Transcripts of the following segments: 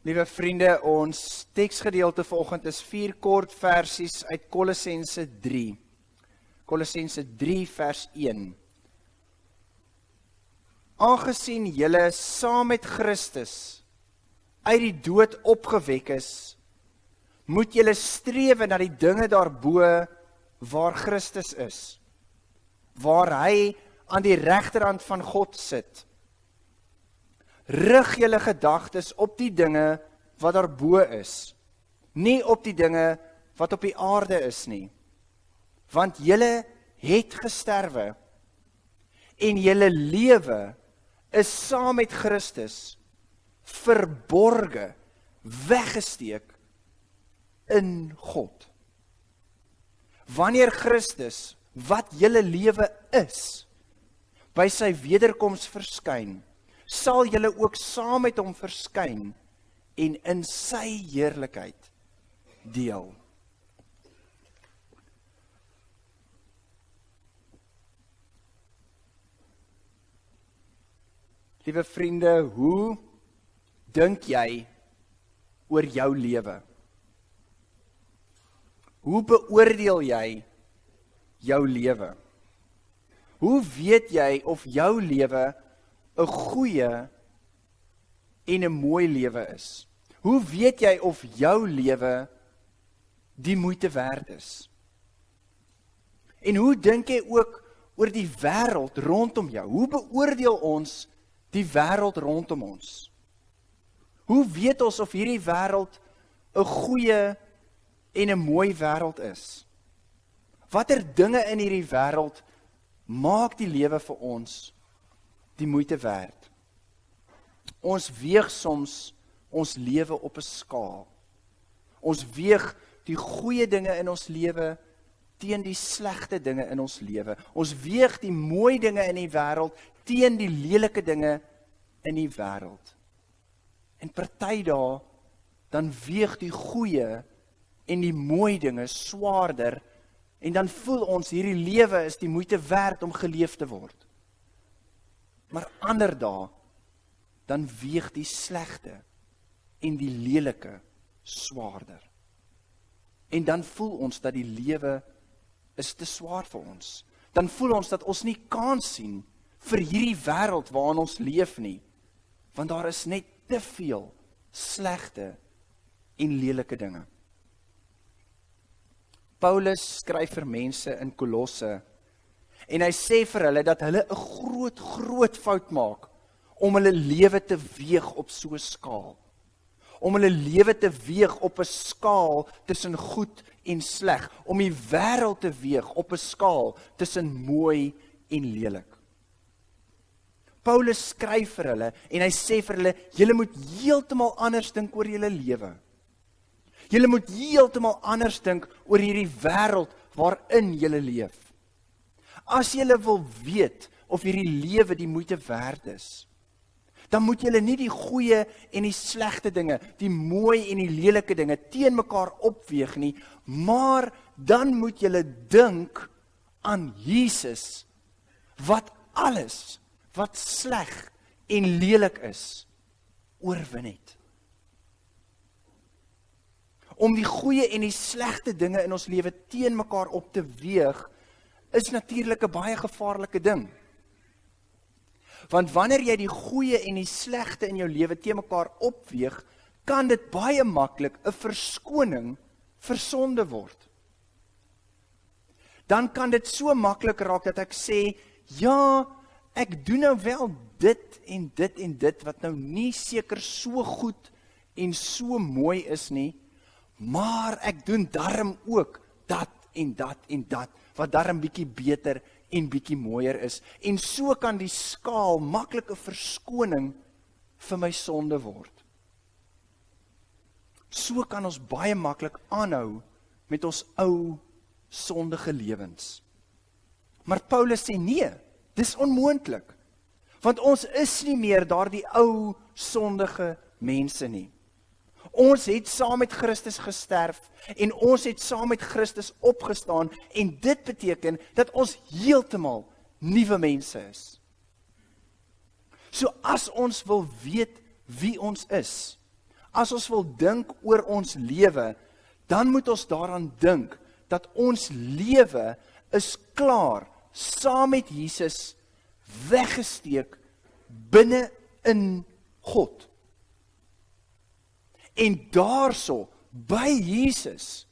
Liewe vriende, ons teksgedeelte vanoggend is 4 kort versies uit Kolossense 3. Kolossense 3 vers 1. Aangesien julle saam met Christus uit die dood opgewek is, moet julle strewe na die dinge daarbo waar Christus is, waar hy aan die regterhand van God sit. Rig julle gedagtes op die dinge wat daarbo is, nie op die dinge wat op die aarde is nie. Want julle het gesterwe en julle lewe is saam met Christus verborge, weggesteek in God. Wanneer Christus, wat julle lewe is, by sy wederkoms verskyn, sal julle ook saam met hom verskyn en in sy heerlikheid deel. Liewe vriende, hoe dink jy oor jou lewe? Hoe beoordeel jy jou lewe? Hoe weet jy of jou lewe 'n goeie en 'n mooi lewe is? Hoe weet jy of jou lewe die moeite werd is? En hoe dink jy ook oor die wêreld rondom jou? Hoe beoordeel ons die wêreld rondom ons? Hoe weet ons of hierdie wêreld 'n goeie en 'n mooi wêreld is? Watter dinge in hierdie wêreld maak die lewe vir ons die moeite werd? Ons weeg soms ons lewe op 'n skaal. Ons weeg die goeie dinge in ons lewe teen die slegte dinge in ons lewe. Ons weeg die mooi dinge in die wêreld teen die lelike dinge in die wêreld. En party dae dan weeg die goeie en die mooi dinge swaarder en dan voel ons hierdie lewe is die moeite werd om geleef te word. Maar ander dae dan weeg die slegte en die lelike swaarder. En dan voel ons dat die lewe is te swaar vir ons. Dan voel ons dat ons nie kans sien vir hierdie wêreld waarin ons leef nie, want daar is net te veel slegte en lelike dinge. Paulus skryf vir mense in Kolosse en hy sê vir hulle dat hulle 'n groot fout maak om hulle lewe te weeg op so 'n skaal. Om hulle lewe te weeg op 'n skaal tussen goed en sleg. Om die wêreld te weeg op 'n skaal tussen mooi en lelik. Paulus skryf vir hulle en hy sê vir hulle, julle moet heeltemal anders dink oor julle lewe. Julle moet heeltemal anders dink oor hierdie wêreld waarin julle leef. As julle wil weet of hierdie lewe die moeite werd is, dan moet julle nie die goeie en die slegte dinge, die mooi en die lelike dinge teen mekaar opweeg nie, maar dan moet julle dink aan Jesus, wat alles wat sleg en lelik is, oorwin het. Om die goeie en die slegte dinge in ons lewe teen mekaar op te weeg, is natuurlik 'n baie gevaarlike ding. Want wanneer jy die goeie en die slegte in jou lewe teen mekaar opweeg, kan dit baie maklik 'n verskoning vir sonde word. Dan kan dit so maklik raak dat ek sê, ja, ek doen nou wel dit en dit en dit, wat nou nie seker so goed en so mooi is nie, maar ek doen darm ook dat en dat en dat, wat darm bietjie beter en bietjie mooier is. En so kan die skaal maklik 'n verskoning vir my sonde word. So kan ons baie maklik aanhou met ons ou sondige lewens. Maar Paulus sê nee, dis onmoontlik. Want ons is nie meer daardie ou sondige mense nie. Ons het saam met Christus gesterf en ons het saam met Christus opgestaan en dit beteken dat ons heeltemal nuwe mense is. So as ons wil weet wie ons is, as ons wil dink oor ons lewe, dan moet ons daaraan dink, dat ons lewe is klaar, saam met Jesus, weggesteek, binne in God. En daarso, by Jesus,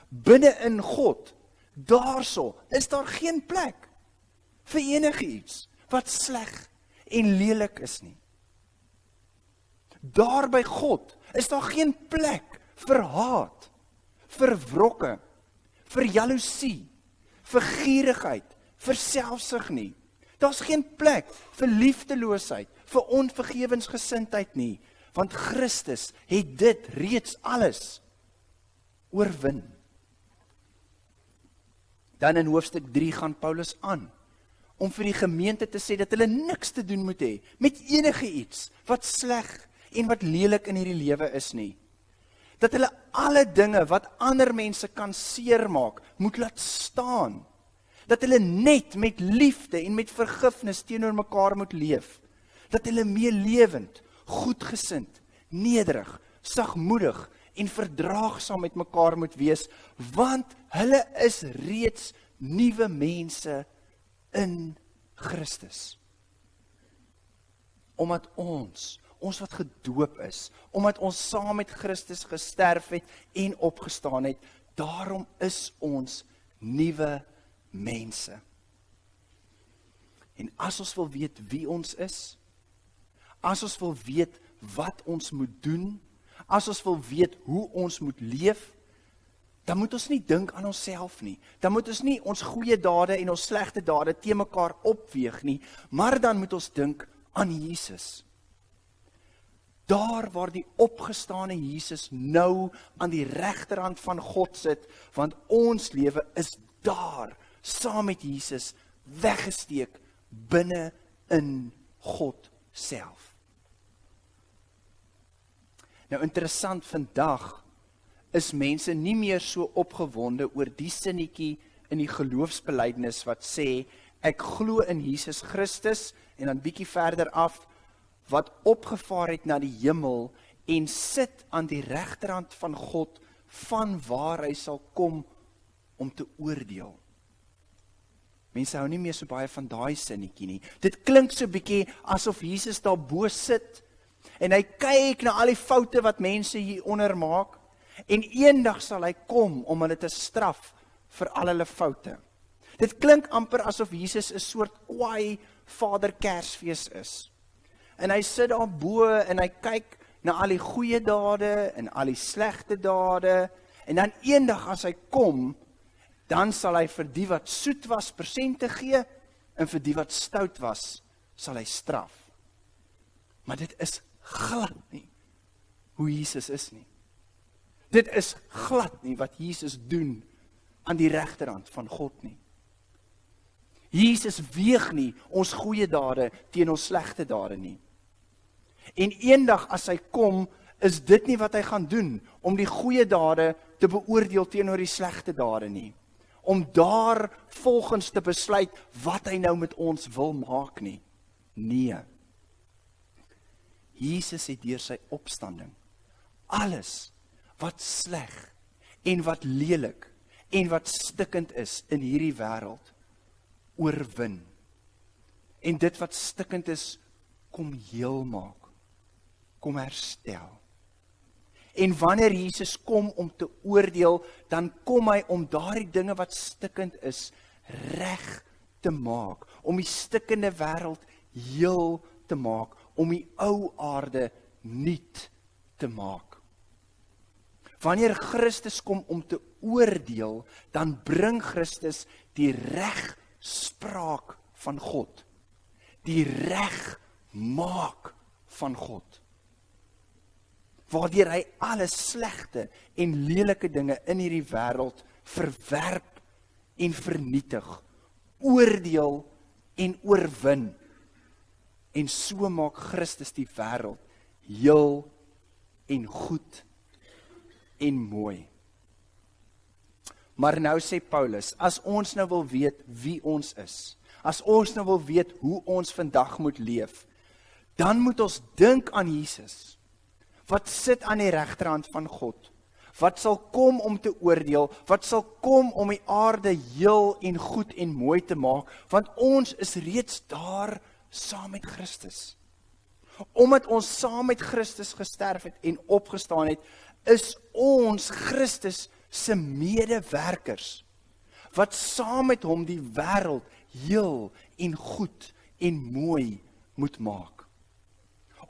binne in God, daarso, is daar geen plek, vir enige iets, wat sleg en lelik is nie. Daar by God, is daar geen plek, vir haat, vir wrokke, vir jaloesie, vir gierigheid, vir selfsug nie. Daar's geen plek vir liefdeloosheid, vir onvergewensgesindheid nie, want Christus het dit reeds alles oorwin. Dan in hoofstuk 3 gaan Paulus aan, om vir die gemeente te sê, dat hulle niks te doen moet hê, met enige iets, wat sleg en wat lelik in hierdie lewe is nie. Dat hulle alle dinge, wat ander mense kan seermaak, moet laat staan. Dat hulle net met liefde en met vergifnis teenoor mekaar moet leef. Dat hulle meelewend, goedgesind, nederig, sagmoedig en verdraagsaam met mekaar moet wees, want hulle is reeds nuwe mense in Christus. Omdat ons wat gedoop is, omdat ons saam met Christus gesterf het en opgestaan het, daarom is ons nuwe mense. En as ons wil weet wie ons is, as ons wil weet wat ons moet doen, as ons wil weet hoe ons moet leef, dan moet ons nie dink aan onsself nie. Dan moet ons nie ons goeie dade en ons slegte dade teen mekaar opweeg nie, maar dan moet ons dink aan Jesus. Daar waar die opgestane Jesus nou aan die regterhand van God sit, want ons lewe is daar, saam met Jesus, weggesteek, binne in God self. Nou interessant, vandag is mense nie meer so opgewonde oor die sinnetjie in die geloofsbelijdenis wat sê, ek glo in Jesus Christus, en dan bietjie verder af, wat opgevaar het na die hemel, en sit aan die regterhand van God, van waar hy sal kom, om te oordeel. Mense hou nie meer so baie van daai sinnetjie nie. Dit klink so bietjie, asof Jesus daar bo sit, en hy kyk na al die foute wat mense hieronder maak, en eendag sal hy kom om hulle te straf vir al hulle foute. Dit klink amper asof Jesus 'n soort kwaai Vader Kersfees is. En hy sit daar bo en hy kyk na al die goeie dade en al die slegte dade, en dan eendag as hy kom, dan sal hy vir die wat soet was persente gee, en vir die wat stout was, sal hy straf. Maar dit is glad nie hoe Jesus is nie. Dit is glad nie wat Jesus doen aan die regterhand van God nie. Jesus weeg nie ons goeie dade teen ons slegte dade nie. En eendag as hy kom, is dit nie wat hy gaan doen, om die goeie dade te beoordeel teenoor die slegte dade nie. Om daar volgens te besluit wat hy nou met ons wil maak nie. Nee. Jesus het deur sy opstanding alles wat sleg en wat lelik en wat stikkend is in hierdie wêreld oorwin. En dit wat stikkend is, kom heel maak, kom herstel. En wanneer Jesus kom om te oordeel, dan kom hy om daardie dinge wat stikkend is, reg te maak, om die stikkende wêreld heel te maak, om die ou aarde nuut te maak. Wanneer Christus kom om te oordeel, dan bring Christus die regspraak van God, die regmaak van God, waardeur hy alle slegte en lelike dinge in hierdie wêreld verwerp en vernietig, oordeel en oorwin. En so maak Christus die wêreld heel en goed en mooi. Maar nou sê Paulus, as ons nou wil weet wie ons is, as ons nou wil weet hoe ons vandag moet leef, dan moet ons dink aan Jesus, wat sit aan die regterhand van God, wat sal kom om te oordeel, wat sal kom om die aarde heel en goed en mooi te maak, want ons is reeds daar saam met Christus. Omdat ons saam met Christus gesterf het en opgestaan het, is ons Christus se medewerkers, wat saam met hom die wêreld heel en goed en mooi moet maak.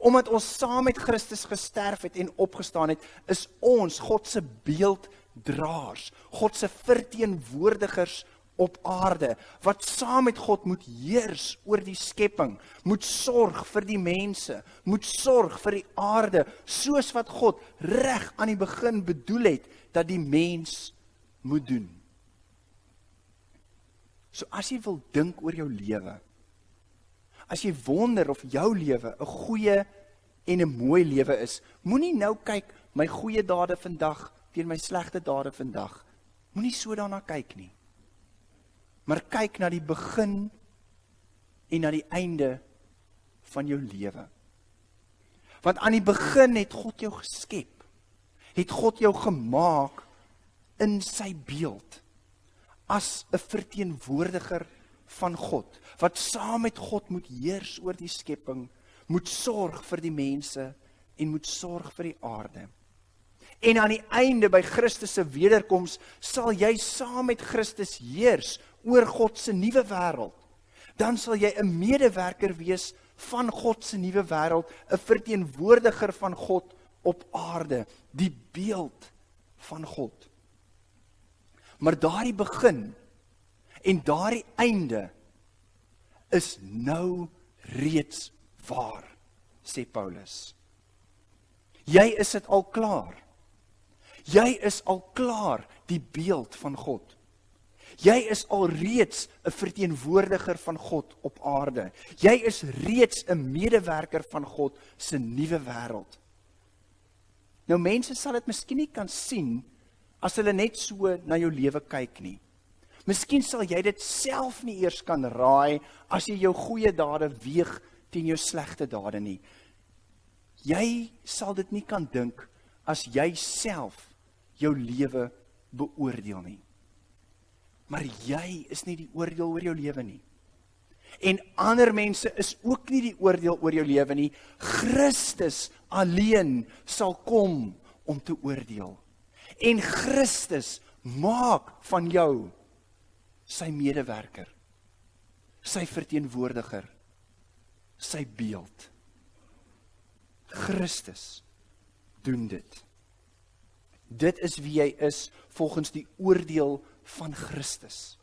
Omdat ons saam met Christus gesterf het en opgestaan het, is ons God se beelddraers, God se verteenwoordigers op aarde, wat saam met God moet heers oor die skepping, moet sorg vir die mense, moet sorg vir die aarde, soos wat God reg aan die begin bedoel het, dat die mens moet doen. So as jy wil dink oor jou lewe, as jy wonder of jou lewe 'n goeie en 'n mooi lewe is, moenie nou kyk my goeie dade vandag teen my slegte dade vandag. Moenie so daarna kyk nie. Maar kyk na die begin en na die einde van jou lewe. Want aan die begin het God jou geskep. Het God jou gemaak in sy beeld. As 'n verteenwoordiger van God, wat saam met God moet heers oor die skepping, moet sorg vir die mense en moet sorg vir die aarde. En aan die einde by Christus se wederkoms sal jy saam met Christus heers oor God se nuwe wêreld. Dan sal jy 'n medewerker wees van God se nuwe wêreld, 'n verteenwoordiger van God op aarde, die beeld van God. Maar daardie begin en daardie einde is nou reeds waar, sê Paulus. Jy is dit al klaar. Jy is al klaar die beeld van God. Jy is al reeds 'n verteenwoordiger van God op aarde. Jy is reeds 'n medewerker van God se nuwe wêreld. Nou mense sal dit miskien nie kan sien as hulle net so na jou lewe kyk nie. Miskien sal jy dit self nie eers kan raai as jy jou goeie dade weeg teen jou slegte dade nie. Jy sal dit nie kan dink as jy self jou lewe beoordeel nie. Maar jy is nie die oordeel oor jou lewe nie. En ander mense is ook nie die oordeel oor jou lewe nie. Christus alleen sal kom om te oordeel. En Christus maak van jou sy medewerker, sy verteenwoordiger, sy beeld. Christus doen dit. Dit is wie jy is volgens die oordeel van Christus.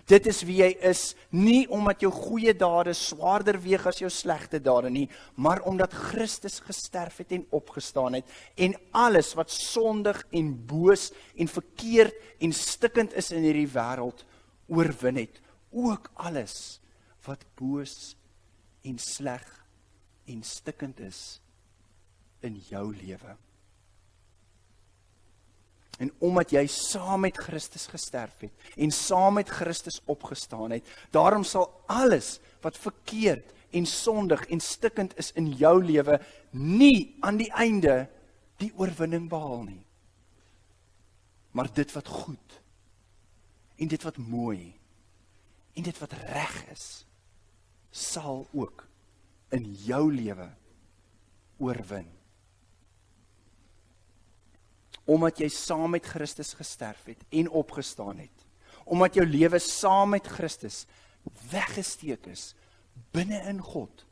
Dit is wie jy is, nie omdat jou goeie dade swaarder weeg as jou slegte dade nie, maar omdat Christus gesterf het en opgestaan het, en alles wat sondig en boos en verkeerd en stikkend is in hierdie wêreld, oorwin het. Ook alles wat boos en sleg en stikkend is in jou lewe. En omdat jy saam met Christus gesterf het en saam met Christus opgestaan het, daarom sal alles wat verkeerd en sondig en stikkend is in jou lewe nie aan die einde die oorwinning behaal nie. Maar dit wat goed en dit wat mooi en dit wat reg is, sal ook in jou lewe oorwin. Omdat jy saam met Christus gesterf het en opgestaan het, omdat jou lewe saam met Christus weggesteek is binne in God,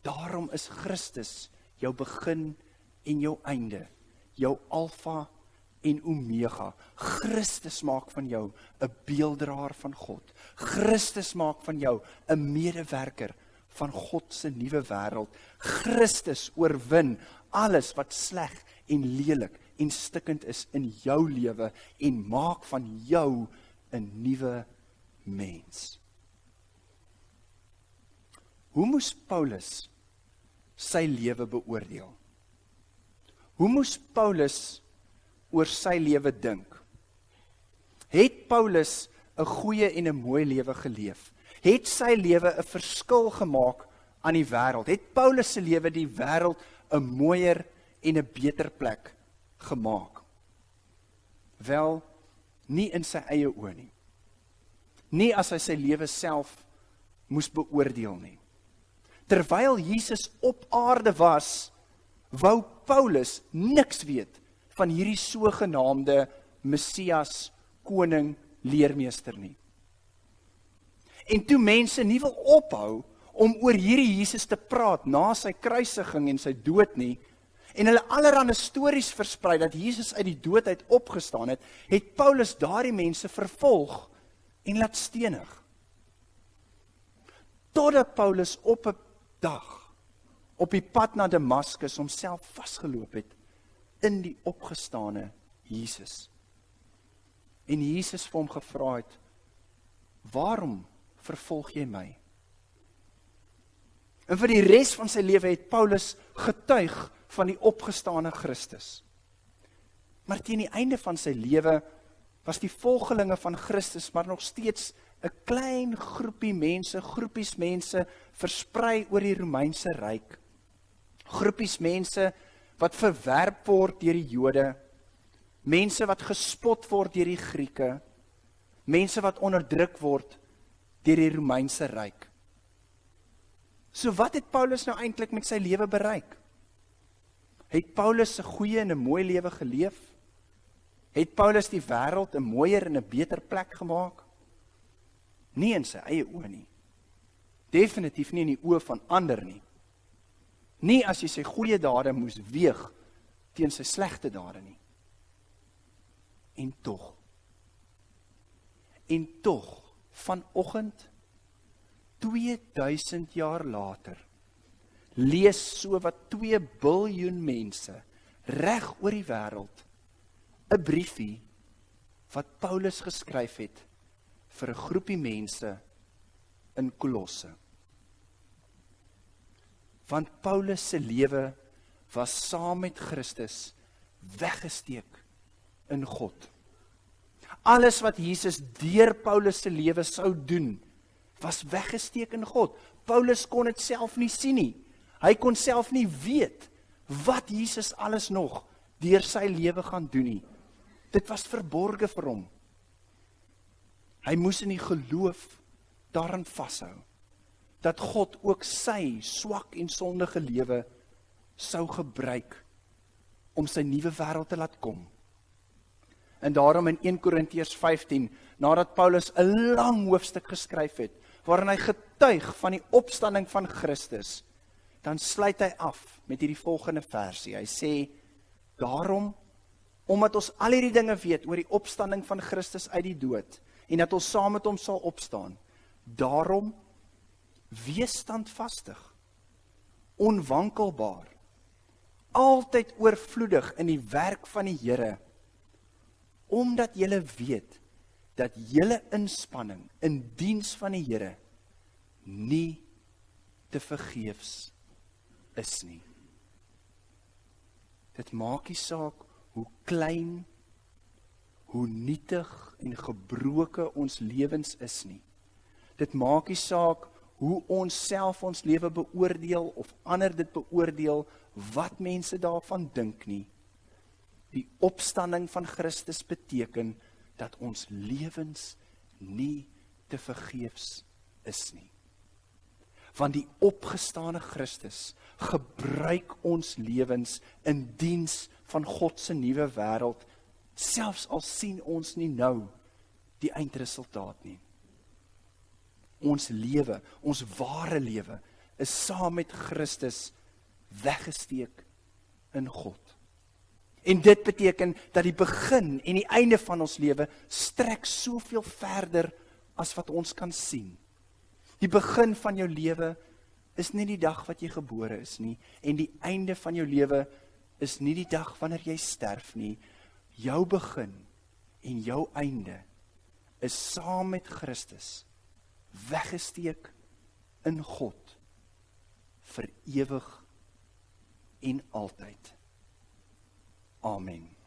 daarom is Christus jou begin en jou einde, jou alfa en omega. Christus maak van jou 'n beelddraer van God. Christus maak van jou 'n medewerker van God se nuwe wêreld. Christus oorwin alles wat sleg en lelik en stikkend is in jou lewe en maak van jou 'n nuwe mens. Hoe moes Paulus sy lewe beoordeel? Hoe moes Paulus oor sy lewe dink? Het Paulus 'n goeie en 'n mooi lewe geleef? Het sy lewe 'n verskil gemaak aan die wêreld? Het Paulus se lewe die wêreld 'n mooier en 'n beter plek gemaak. Wel, nie in sy eie oë nie. Nie as hy sy lewe self moes beoordeel nie. Terwyl Jesus op aarde was, wou Paulus niks weet van hierdie sogenaamde Messias, koning, leermeester nie. En toe mense nie wil ophou om oor hierdie Jesus te praat na sy kruisiging en sy dood nie, en hulle allerhande stories versprei dat Jesus uit die dood uit opgestaan het, het Paulus daardie mense vervolg en laat stenig. Totdat Paulus op 'n dag op die pad na Damaskus homself vasgeloop het in die opgestane Jesus. En Jesus vir hom gevra het, waarom vervolg jy my? En vir die res van sy lewe het Paulus getuig van die opgestane Christus. Maar teen die einde van sy lewe was die volgelinge van Christus maar nog steeds 'n klein groepie mense, groepies mense versprei oor die Romeinse ryk. Groepies mense wat verwerp word deur die Jode, mense wat gespot word deur die Grieke, mense wat onderdruk word deur die Romeinse ryk. So wat het Paulus nou eintlik met sy lewe bereik? Het Paulus 'n goeie en 'n mooi lewe geleef? Het Paulus die wêreld 'n mooier en 'n beter plek gemaak? Nie in sy eie oë nie. Definitief nie in die oë van ander nie. Nie as jy sy goeie dade moes weeg teen sy slegte dade nie. En tog, vanoggend, 2000 jaar later, lees so wat 2 biljoen mense reg oor die wêreld 'n briefie wat Paulus geskryf het vir 'n groepie mense in Kolosse. Want Paulus se lewe was saam met Christus weggesteek in God. Alles wat Jesus deur Paulus se lewe sou doen, was weggesteek in God. Paulus kon dit self nie sien nie. Hy kon self nie weet wat Jesus alles nog deur sy lewe gaan doen nie. Dit was verborge vir hom. Hy moes in die geloof daarin vashou, dat God ook sy swak en sondige lewe sou gebruik om sy nuwe wêreld te laat kom. En daarom in 1 Korintiërs 15, nadat Paulus 'n lang hoofstuk geskryf het, waarin hy getuig van die opstanding van Christus, dan sluit hy af met hierdie volgende versie. Hy sê, daarom, omdat ons al hierdie dinge weet oor die opstanding van Christus uit die dood, en dat ons saam met hom sal opstaan, daarom, wees standvastig, onwankelbaar, altyd oorvloedig in die werk van die Here, omdat julle weet, dat julle inspanning in diens van die Here nie te vergeefs is nie. Dit maak nie saak hoe klein, hoe nietig en gebroke ons lewens is nie. Dit maak nie saak hoe ons self ons lewe beoordeel of ander dit beoordeel, wat mense daarvan dink nie. Die opstanding van Christus beteken dat ons lewens nie te vergeefs is nie. Want die opgestane Christus gebruik ons lewens in diens van God se nuwe wêreld, selfs al sien ons nie nou die eindresultaat nie. Ons lewe, ons ware lewe, is saam met Christus weggesteek in God. En dit beteken dat die begin en die einde van ons lewe strek soveel verder as wat ons kan sien. Die begin van jou lewe is nie die dag wat jy gebore is nie, en die einde van jou lewe is nie die dag wanneer jy sterf nie. Jou begin en jou einde is saam met Christus weggesteek in God vir ewig en altyd. Amen.